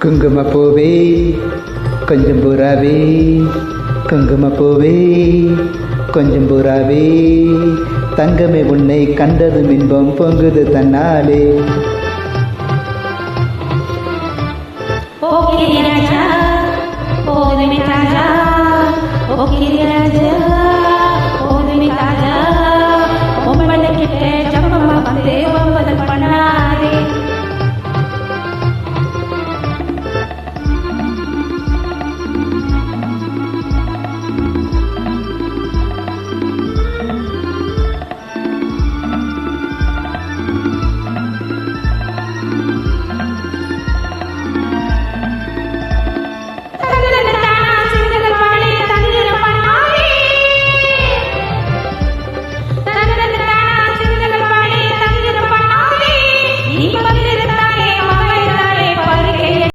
குங்குமப்பூவே கொஞ்சம் புறாவே, குங்குமப்பூவே கொஞ்சம் புறாவே, தங்கமே உன்னை கண்டதும் இன்பம் பொங்குது தன்னாலே. ஓகே.